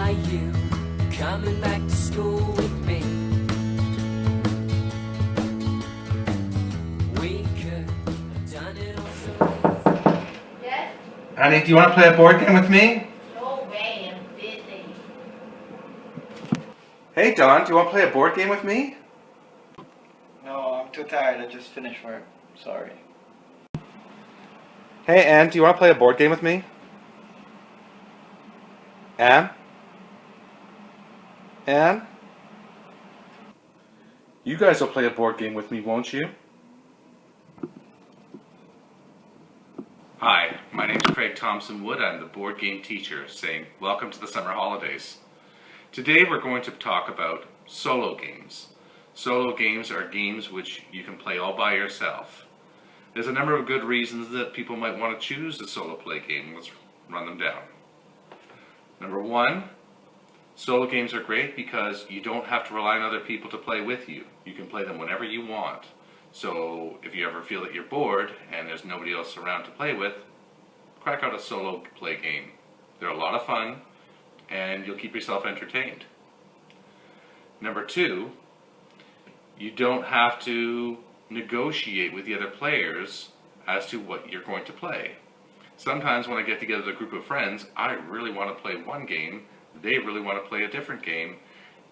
Are you coming back to school with me? We could have done it also. Yes? Honey, do you want to play a board game with me? No way, I'm busy. Hey, Don, do you want to play a board game with me? No, I'm too tired. I just finished work. Sorry. Hey, Ann, do you want to play a board game with me? Ann? Ann? You guys will play a board game with me, won't you? Hi, my name is Craig Thompson Wood. I'm the board game teacher saying welcome to the summer holidays. Today we're going to talk about solo games. Solo games are games which you can play all by yourself. There's a number of good reasons that people might want to choose a solo play game. Let's run them down. Number one, solo games are great because you don't have to rely on other people to play with you. You can play them whenever you want. So if you ever feel that you're bored and there's nobody else around to play with, crack out a solo play game. They're a lot of fun and you'll keep yourself entertained. Number two, you don't have to negotiate with the other players as to what you're going to play. Sometimes when I get together with a group of friends, I really want to play one game, they really want to play a different game,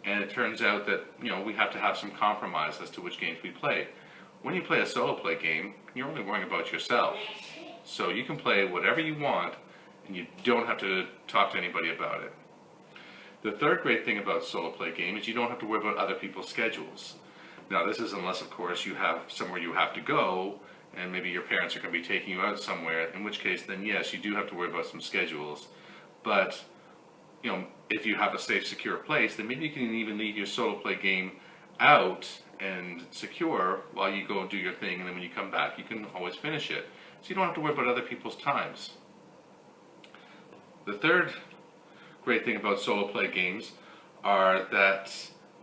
and it turns out that, we have to have some compromise as to which games we play. When you play a solo play game, you're only worrying about yourself. So you can play whatever you want and you don't have to talk to anybody about it. The third great thing about solo play game is you don't have to worry about other people's schedules. Now this is unless of course you have somewhere you have to go and maybe your parents are going to be taking you out somewhere, in which case then yes, you do have to worry about some schedules. But if you have a safe, secure place, then maybe you can even leave your solo play game out and secure while you go and do your thing, and then when you come back you can always finish it. So you don't have to worry about other people's times. The third great thing about solo play games are that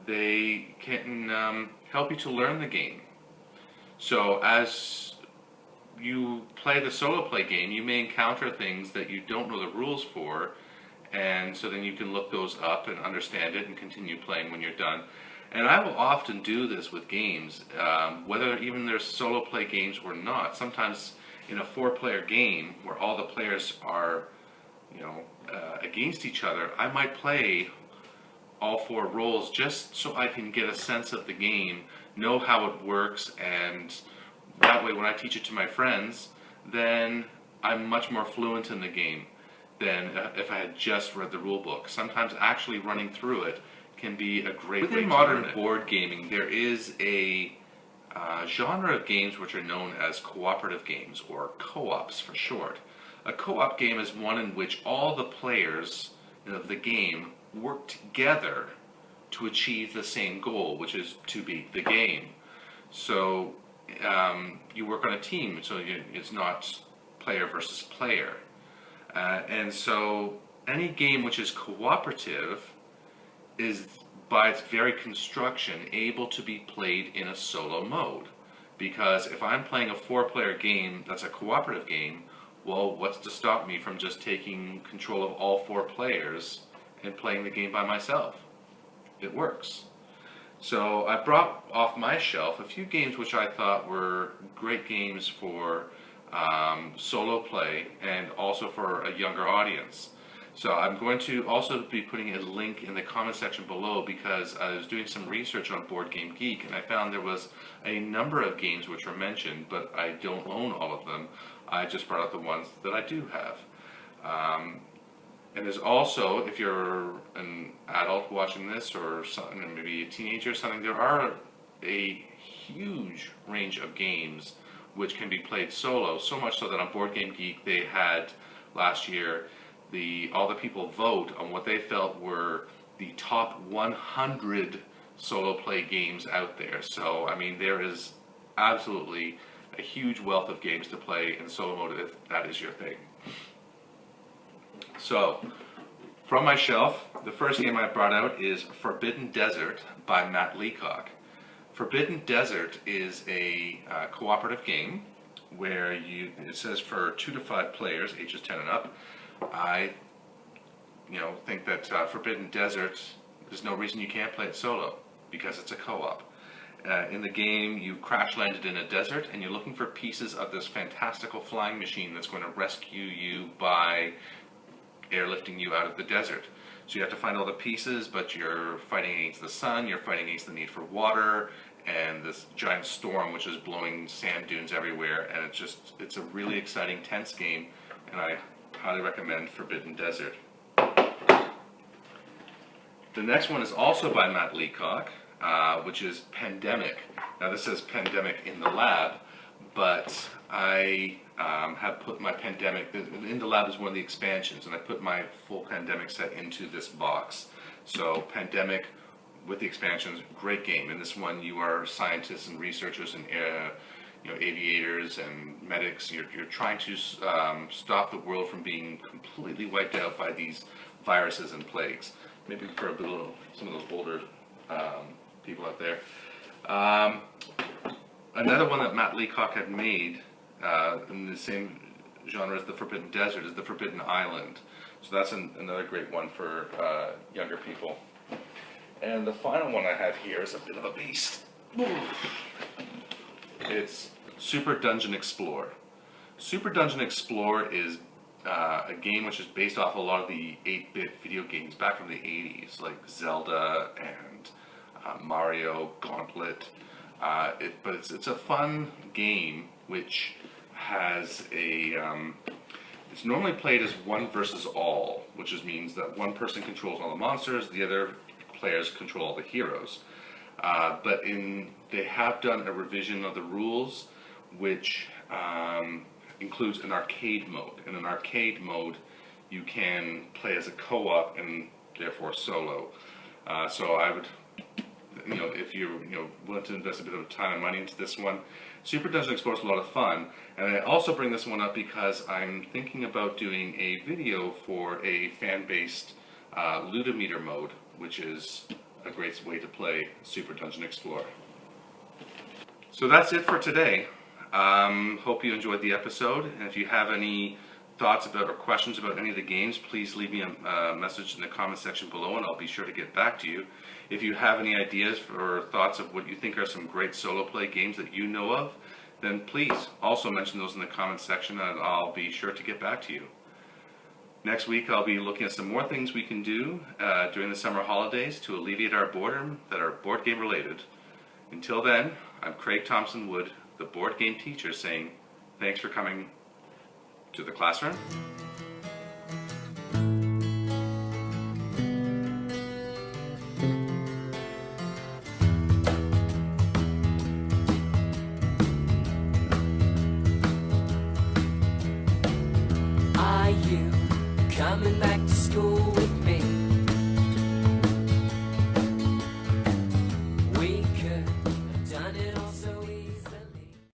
they can help you to learn the game. So as you play the solo play game, you may encounter things that you don't know the rules for, and so then you can look those up and understand it and continue playing when you're done. And I will often do this with games, whether even they're solo play games or not. Sometimes in a 4-player game where all the players are against each other, I might play all 4 roles just so I can get a sense of the game, know how it works, and that way when I teach it to my friends, then I'm much more fluent in the game than if I had just read the rule book. Sometimes actually running through it can be a great way to learn it. Within modern board gaming, there is a genre of games which are known as cooperative games, or co-ops for short. A co-op game is one in which all the players of the game work together to achieve the same goal, which is to beat the game. So you work on a team, so it's not player versus player. And so any game which is cooperative is, by its very construction, able to be played in a solo mode. Because if I'm playing a 4-player game that's a cooperative game, well, what's to stop me from just taking control of all 4 players and playing the game by myself? It works. So I brought off my shelf a few games which I thought were great games for solo play and also for a younger audience. So I'm going to also be putting a link in the comment section below because I was doing some research on Board Game Geek and I found there was a number of games which were mentioned, but I don't own all of them. I just brought out the ones that I do have. And there's also, if you're an adult watching this or something, maybe a teenager or something, there are a huge range of games which can be played solo, so much so that on Board Game Geek they had last year all the people vote on what they felt were the top 100 solo play games out there. So I mean, there is absolutely a huge wealth of games to play in solo mode if that is your thing. So from my shelf, the first game I brought out is Forbidden Desert by Matt Leacock. Forbidden Desert is a cooperative game where it says for 2 to 5 players, ages 10 and up. I think that Forbidden Desert, there's no reason you can't play it solo because it's a co-op. In the game, you crash landed in a desert and you're looking for pieces of this fantastical flying machine that's going to rescue you by airlifting you out of the desert. So you have to find all the pieces, but you're fighting against the sun, you're fighting against the need for water, and this giant storm which is blowing sand dunes everywhere, and it's a really exciting, tense game, and I highly recommend Forbidden Desert. The next one is also by Matt Leacock, which is Pandemic. Now this says Pandemic in the Lab, but I have put my Pandemic, In the Lab is one of the expansions, and I put my full Pandemic set into this box. So Pandemic with the expansions, great game. In this one you are scientists and researchers and aviators and medics. You're trying to stop the world from being completely wiped out by these viruses and plagues. Maybe for some of those older people out there. Another one that Matt Leacock had made in the same genre as the Forbidden Desert is the Forbidden Island. So that's another great one for younger people. And the final one I have here is a bit of a beast. It's Super Dungeon Explorer. Super Dungeon Explorer is a game which is based off a lot of the 8-bit video games back from the 80s, like Zelda and Mario, Gauntlet. But it's a fun game which has it's normally played as one versus all, which means that one person controls all the monsters, the other players control all the heroes. But they have done a revision of the rules which includes an arcade mode. In an arcade mode, you can play as a co-op and therefore solo. So I would, if you're willing to invest a bit of time and money into this one, Super Dungeon Explorer is a lot of fun. And I also bring this one up because I'm thinking about doing a video for a fan-based Ludometer mode, which is a great way to play Super Dungeon Explorer. So that's it for today. Hope you enjoyed the episode, and if you have any thoughts about or questions about any of the games, please leave me a message in the comment section below and I'll be sure to get back to you. If you have any ideas or thoughts of what you think are some great solo play games that you know of, then please also mention those in the comment section and I'll be sure to get back to you. Next week I'll be looking at some more things we can do during the summer holidays to alleviate our boredom that are board game related. Until then, I'm Craig Thompson Wood, the board game teacher, saying thanks for coming to the classroom. Are you coming back to school?